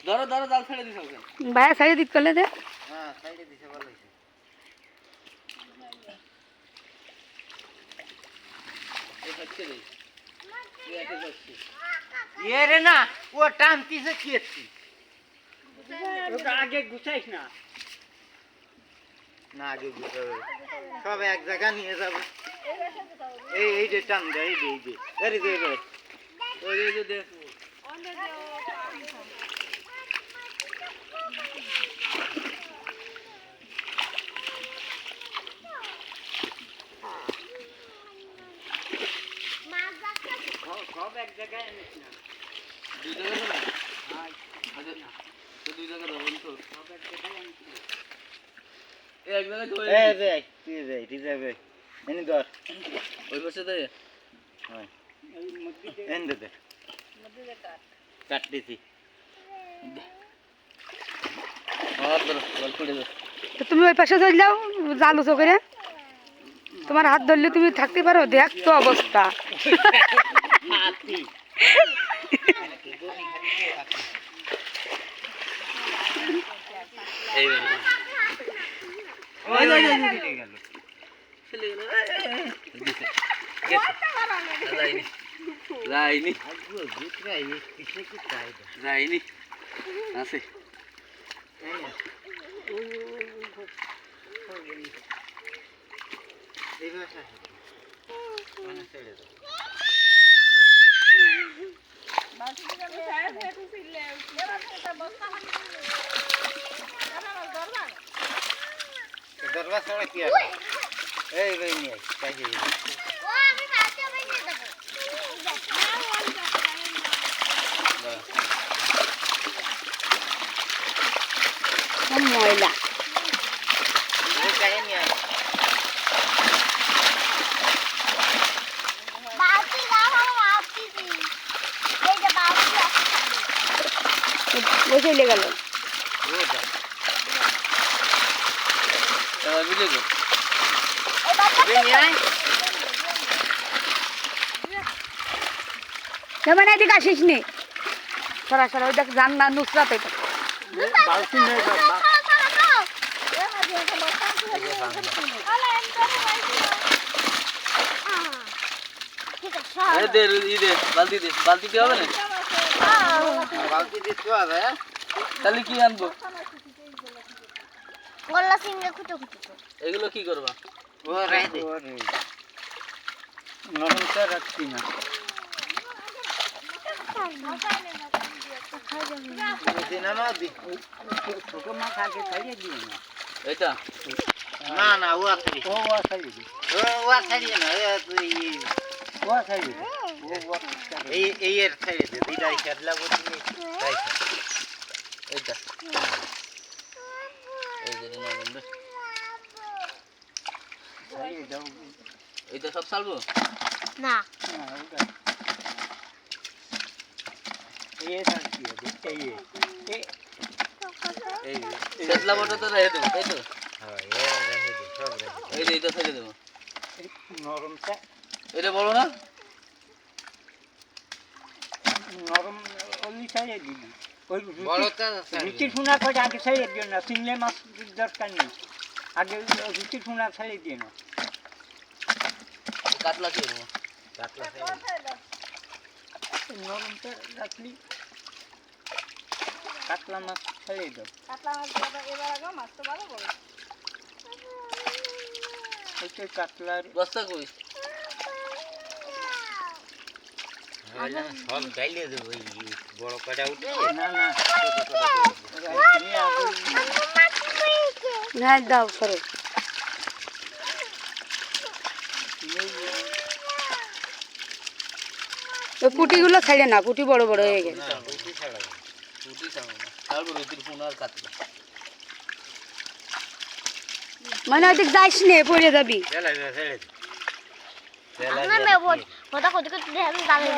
ধরো ধরো জাল ছেড়ে দিছ ওকে ভাইয়া সাইডে দিক করলে দে হ্যাঁ সাইডে দিছে ভালো হইছে এই হচ্ছে রে তুই একে করছিস এ রে না ও টানতিছে কি এসছি ওটা আগে গুছাইস না না আগে গুছাবে সব এক জায়গা নিয়ে যাবে এই যে টান দে এই যে আরে দে রে ওই যে দে সব এক জায়গায় আনিস না দুই জায়গা না আচ্ছা তো দুই জায়গা দাও বন্ধু সব এক জায়গায় আনিস না এই এক জায়গা ধরে এই রে তুই রে ঠিক যাবে এনে ধর ওই পাশে দে হ্যাঁ এই মধ্যে এনে দে কাট দিছি আর ধরো জল পড়ে দাও তো তুমি ওই পাশে চলে যাও জাল উঁচু করে তোমার হাত ধরলে তুমি থাকতে পারো দেখ তো অবস্থা হাতি এই ওই ওই চলে গেল চলে গেল দিছে গেছে যাইনি যাইনি আগো ভিতরে এই কিসে কি চাই দে যাইনি আছে এই ভাষা মানে ছেড়ে দাও দরবার ছাড়া কি আছে এই ভাই নিয়ে কাজে ময়লা এই কাজে নিয়ে ওই চলে গেল বুঝে গো মানে এদিকে আসিস নি সরা সরা ওই দেখ জান না নুসরাত এটা বালতি নেই এই দে ই দে বালতি কি হবে না বালতি দিতে হবে তাহলে কি আনবো গলা সিংহে খুঁটো খুঁটো এগুলো কি করবা ও রাই দে নরমটা রাখছি না দিনা না দি ছোট মাছ আগে ছাড়িয়ে দিও না এটা না না ও আছে ও ছাড়িয়ে দি ও আছে না তুই ও ছাড়িয়ে দি এই এর ছেড়ে দে দিদাই খেলা বলি তাই এইটা এই যে না বন্ধু ছাড়িয়ে দাও এইটা সব সালবো না না ওটা এই ছাড়িয়ে দি এই সেতলা বটা তো রেখে দেবো তাই তো হ্যাঁ এ রেখে দে সব রেখে দে এই যে এটা ছেড়ে দেবো নরমটা এটা বলো না নরম ওই ছাড়িয়ে দিবি ওই বড়টা রুটি শোনা করে আগে ছাড়িয়ে দিও না চিংড়ি মাছ দরকার নেই আগে রুটি শোনা ছাড়িয়ে দিও না কাতলা কি করবো কাটলা নরমটা রাখলি কাতলা মাছ ছাড়িয়ে দাও ওইটা কাতলার বস্তা কই সব গাইলে দেবো এই বড় কটা উঠে না না তুমি আগে না দাও সরো ওই পুটিগুলো ছাড়ে না পুটি বড় বড় হয়ে গেছে না উঠি ছাড়াবো রুটি খাবো না তারপর রুটির ফোন আর কাতলা মানে ওদিক যাইস নে পড়ে যাবি ছেড়ে দে ছেড়ে দে না মে ওটা কত কত দিয়ে আমি দালে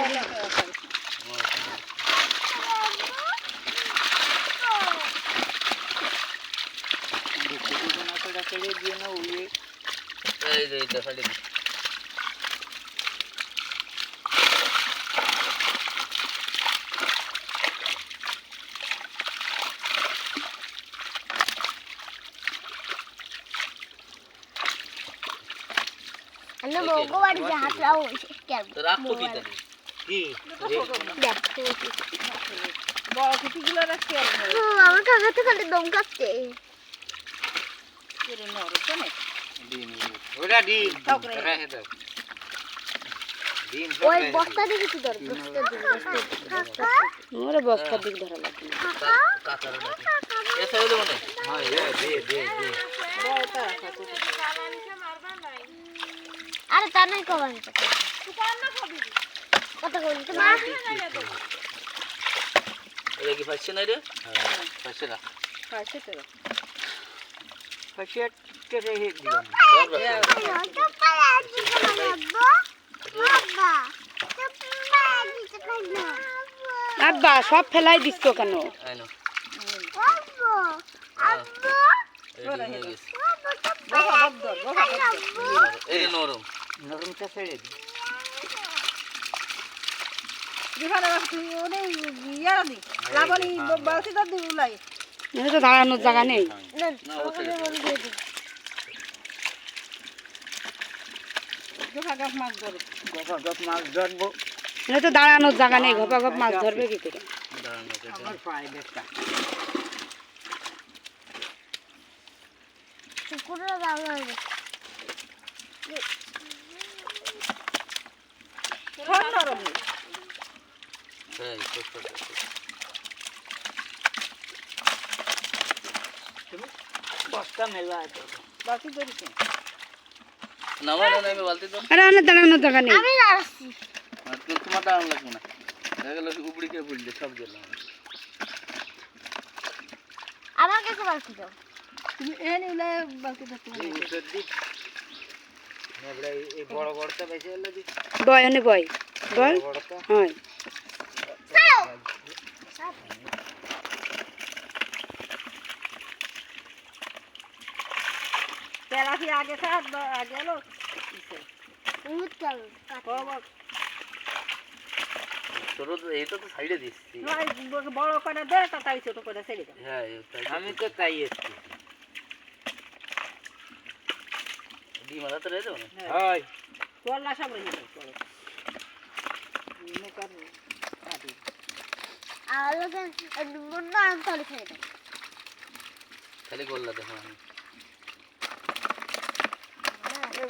ছেড়ে দিয়ে না ওই এই যে এটা ফেলে দিই আমরা মোগো বাড়ি যে হাত রাও কেন তো রাখতো কি তাহলে কি দেখ বড় কুটিগুলো রাখতে আমার কাকাতে খালি দম কাটছে ডিম ওটা ডিম রেখে দাও ডিম ওই বস্তা দিকে কি ধর বস্তা মোরে বস্তার দিক ধরা লাগবে কাকার এসে হলো মানে হ্যাঁ দে আরে তা নাই কবান কত কইলি তো মা এটা কি পাচ্ছে না রে পাচ্ছে না ফাঁসিয়ে কেটে দিলাম আব্বা সব ফেলাই দিচ্ছ কেন? আই নো এই নরম নরমটা ছেড়ে দি এটা তো দাঁড়ানোর জায়গা নেই। না ও ছেড়ে গফা গপ মাছ ধরবো এটা তো দাঁড়ানোর জায়গা নেই, ঘপা ঘপ মাছ ধরবে কি করে? দাঁড়ানো আমার পায়ে দেখটা শুকুররা দাও না এই ছোট বস্তা মেলা বাকি ধরেছে নামা না আমি বলতে তো আরে অনেক দাঁড়ানোর জায়গা নেই। আমি আসছি আজকে তোমার দাঁড়ানো লাগবে না দেখা গেল উপরে কে বললে সব গেলাম আমার কাছে বাকি দাও তুমি এনে উলে বাকি ধরতে এই উত্তর দি নেবড়া এই বড় বড়টা বেশি হলো দি বয় অনেক বয় বল বড়টা হয়। তেলাপি আগে থাক আগে এলো উঠ চল ছোট তো এইটা তো সাইডে দিচ্ছি বড় করে দে তাই ছোট করে ছেড়ে দাও হ্যাঁ আমি তো তাই এসছি ডিম আদা তো রেখে দাও না হয় তোলা সব রেখে দাও চলো মুকার আদি আর লোকে বন্ধ আন চলে ছেড়ে দাও খালি গোল্লা দেখো আমি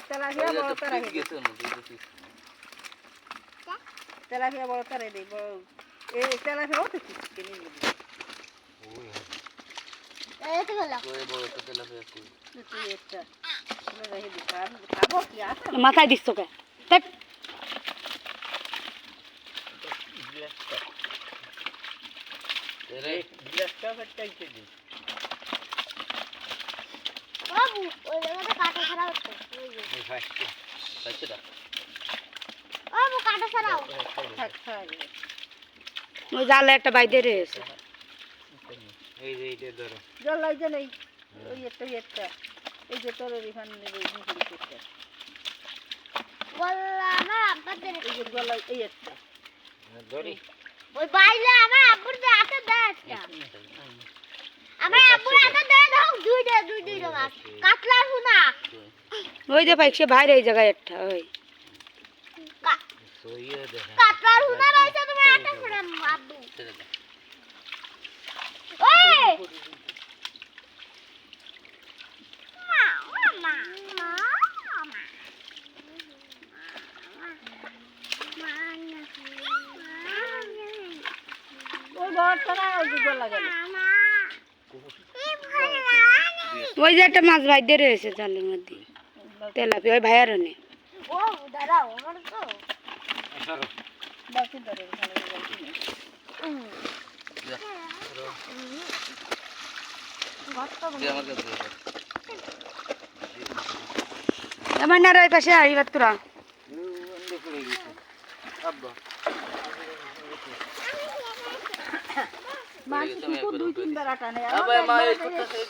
তেলাপিয়া বড় করে গেছে না দুটো পিস তেলাপিয়া বড় করে দেই বড় এই তেলাপিয়া তো কিনে নিবি এই তো গেল ওই বড় তো তেলাপিয়া কই তুই একটা রেখে দিস খাবো কি আছে মাথায় দিচ্ছ কে? ধ্যাৎ। রে গ্লাসটা বাটাইতে দি বাবু ওই জায়গাটা কাটা ছাড়া হচ্ছে ওই যে এই ফাস্টে পাচ্ছে না বাবু কাটা ছাড়াও থাক থাক ওই জালে একটা বাইদে রয়েছে। এই যে এইটা ধরো জল লাগছে নেই ওই একটা এই যে তোর রিফান নেবে করতে বললা আমার আব্বাদের এই যে জল এই একটা ধরি ওই বাইলে আমার আব্বুর হাতে দেয় একটা আমার আব্বুর হাতে দেয় দাও দুইটা মাছ কাতলা শুনা ওই যে পাইছে বাইরে এই জায়গায় একটা ওই সইয়ে দেখা কাতলা শুনা রয়েছে তোমার হাতে শুনা আব্বু ছেড়ে দাও ওই ওই বড়টা না ওই যে জল লাগে ওই যে একটা মাছ বাইদে রয়েছে জালের মধ্যে তেলাপি ওই ভাইয়ার নে। ও দাঁড়াও আমার তো বাকি ধরে ভালো যা দে আমার কাছে দে। আমার না ওই পাশে আইবার তোরা বন্ধ করে গেছে আব্বা মাছ দুই তিনবার টানে আবার মা এই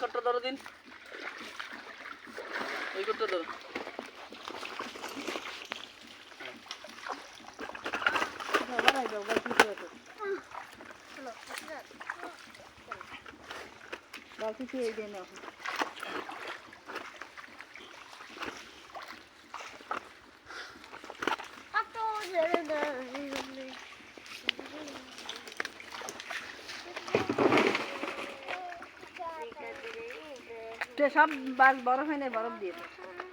কটটা ধরো দিন এই কটটা ধরো বাকি কি এই দেন যে সব বাস বরফ হয় না বরফ দিয়েছে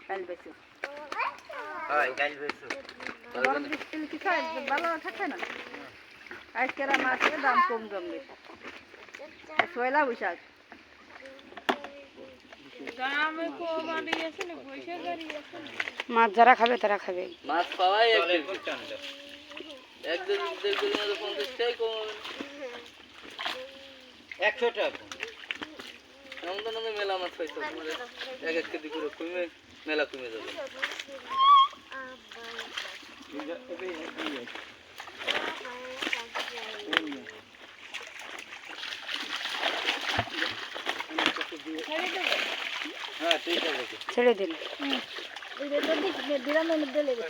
কাল বেশি হয় কাল বেশি বরফ দিলে কি খায় ভালো থাকে না আজকের মাছের দাম কম জমবে পয়লা বৈশাখ মাছ যারা খাবে তারা খাবে। মাছ পাওয়াই জলের খুব ঠান্ডা এক দেড় কেজির মধ্যে 50 টাকাই কম 100 টাকা এমন তো নামে মেলা মাছ পাইছো তোমাদের এক এক কেজি করে কমে মেলা কমে যাবে হ্যাঁ ঠিক আছে ছেড়ে দিন। দিলামের মধ্যে লেগে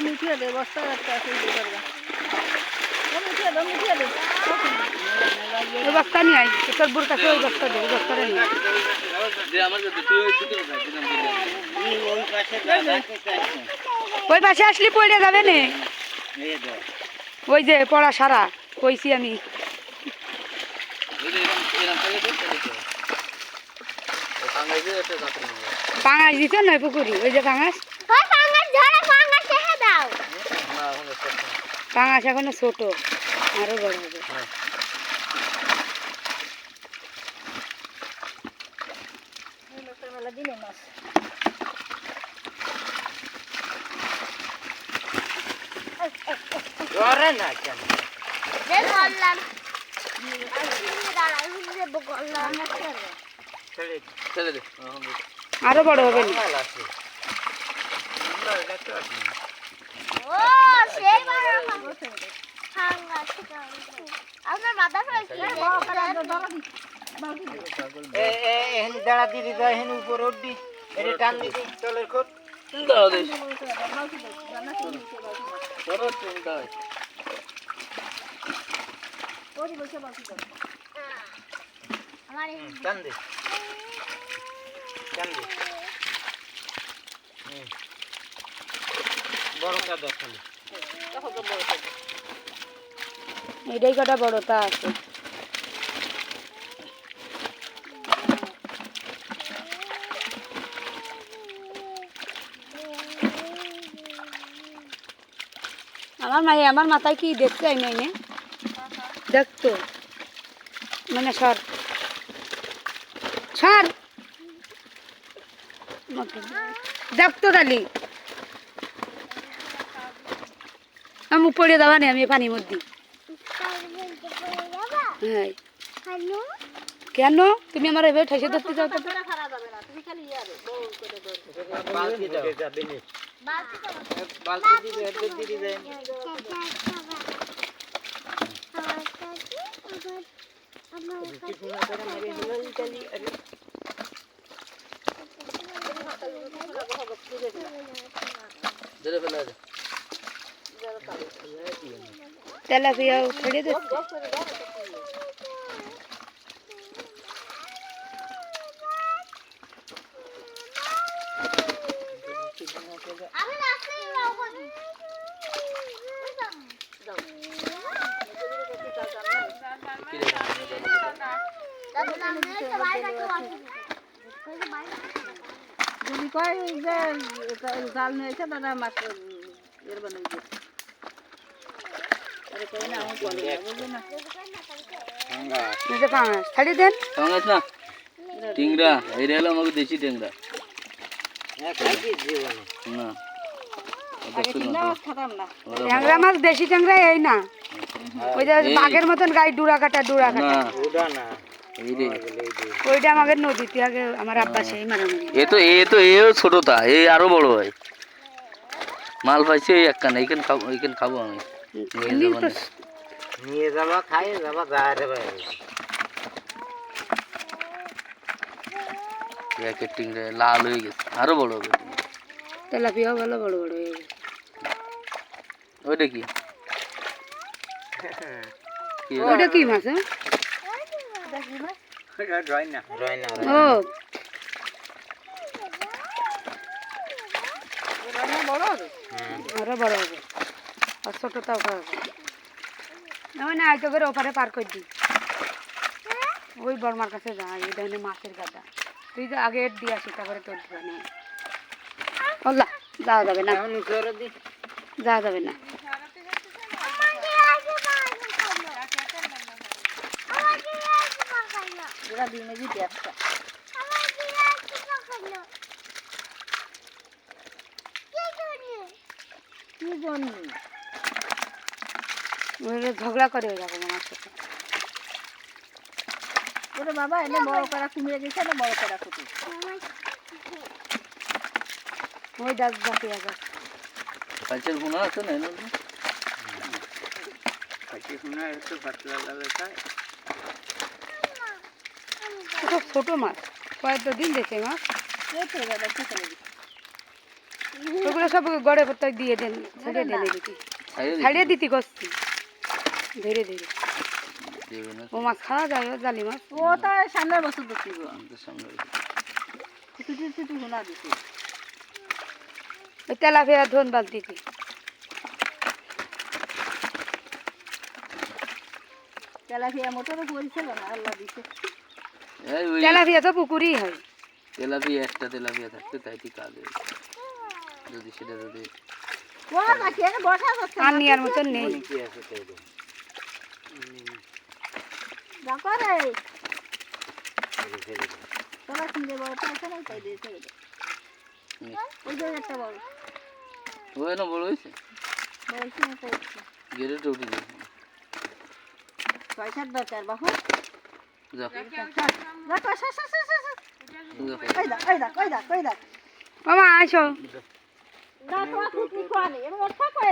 মিঠিয়ে দে বস্তা একটা আছে মিঠিয়ে দে ওই বস্তা নিয়ে আই তোর বুর কাছে ওই বস্তা দে, ওই বস্তাটা নিয়ে আয়। যে আমার কাছে তুই ওই দিকে না দিলাম ওই পাশে দাদাকে চাইছে ওই পাশে আসলে পড়ে যাবে না, এই দাও ওই যে পড়া সারা কইছি আমি। এই এরকম এরকম করে দে ও সাঙ্গাইছে একটা যাত্রা নিয়ে পাঙাশ দিছ নয় পুকুরি, ওই যে পাঙাশ ওই পাঙ্গাস ধরে পাঙ্গাস ছেড়ে দাও না এখন পাঙাশ এখনো ছোট, আরো বড় হবে। দিনে মাছ ধরে না কেন দে ধরলাম দাঁড়াই হুজে বকলাম ছেড়ে ছেড়ে দে এখন আরো বড় হবে না। ভালো আছে না দেখতে পাচ্ছি ও সেই বড় পাঙ্গাস আমার মাথা ফেলছি এ এহেন দাঁড়া দিদি যায় হেন উপর উঠবি এটা টান দিবি চলের খোট দাও দে বড় চিন্তা হয় আমার টান দে টান দে বড় কাদা খালি এটাই কটা বড় তা আছে। আমার মাথায় কি দেখতে আই নাই দেখতো মানে সর সর দেখতো তালি আমি পড়ে যাবা নি, আমি পানির মধ্যে। হ্যাঁ হ্যালো কেন তুমি আমার এভাবে ঠেসে ধরতে চাও? তো বালতি দাও যাবে নি বালতি বালতি দিবে এত দিদি যায় ধরে ফেলা দে তেলাপিয়া ছেড়ে দিচ্ছে। আমি রাস্তায় যাবো দাদু নামে তো বাইরে কাছে যদি কয় যে জাল নিয়েছে দাদা মাছ এর বানাইছে আরে কই না আমি বলি বুঝলি না নিজে পাঙাশ ছাড়ি দেন। পাঙ্গাস না টিংরা এই হলো আমাকে দেশি টিংরা খাইছি জীবনে না আগে চিংড়া মাছ খেতাম না ট্যাংরা মাছ দেশি ট্যাংরা এই না, ওই যে বাঘের মতন গায়ে ডুরা কাটা না ওডা না এই রে ওইটা আমাদের নদীতে আগে আমার আব্বা সেই মারামারি। এও ছোটটা এই আরো বড় হয় মাল পাইছে এই একখান এইখান খাবো আমি নিয়ে যাবো না। নিয়ে যাবা খাই যাবা যারে ভাই একের টিংরা লাল হয়ে গেছে আরো বড় হবে। তেলাপিয়াও ভালো বড় বড় হয়ে গেছে। ওইটা কি ওইটা কি মাছ? ড্রয় না ও বড় হবে আরো বড় হবে। আর ছোটটাও খাওয়া না আইতো করে ওপারে পার করে দিই ওই বর্মার কাছে যা এই ধরনের মাছের গাদা তুই তো আগে এর দিয়ে আসি তারপরে তোর দিবা নিয়ে ওলা যাওয়া যাবে না যাওয়া যাবে না ওরা দিনে দিতে একটা কি জন্য ওরা ঝগড়া করে ওইরকম আমার সাথে ওরে বাবা এনে বড় করা কুমিয়ে গেছে না বড় করা কুটু ওই ডাক ডাকে আবার কালচের গুণা আছে না এর মধ্যে? কাছে শোনা একটু পাতলা লাগে তাই খুব ছোট মাছ কয়েকটা দিন দেখে মাছ পেটে দাদা খেতে লাগি ওগুলো সব গড়ে পত্তায় দিয়ে দেন ছাড়িয়ে দেন এদিকে ছাড়িয়ে দিতি করছি ধীরে ধীরে দেবে না ও মাছ খাওয়া যায় ও জালি মাছ ও তো সামনের বছর দেখছি গো আমাদের সামনে ছুটি ছুটি শোনা দিছি ওই তেলাপিয়া ধন বালতিতে তেলাপিয়া মোটরও পরিছিল না আল্লাহ দিছে এই ওই তেলাপিয়া তো পুকুরই হয় তেলাপিয়া একটা তেলাপিয়া থাকতে তাই ঠিক কাজ হবে যদি সেটা যদি ও নাকি এনে বসা যাচ্ছে আর নেওয়ার মতন নেই কি আছে তাই দেখো দেখো রে তোরা কিনতে বড় পয়সা নাই তাই দিয়েছে ওই যে একটা বড় ওই না বড় হয়েছে বড় কিনে পড়ছে গেড়ে উঠে দিয়েছে পয়সার দরকার বাহু যাও দেখো শেষ শেষ শেষ যাও। ওই দা ওই দা ওই দা ওই দা মামা আসো না তোমার টুকি খোয়া নেই এবার ওঠা করে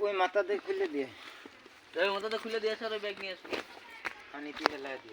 ওই মাথা দিয়ে খুলে দিয়ে এই মতো তো খুলে দিয়েছে আর ব্যাগ নিয়ে আসো পানিতে ফেলা দিয়ে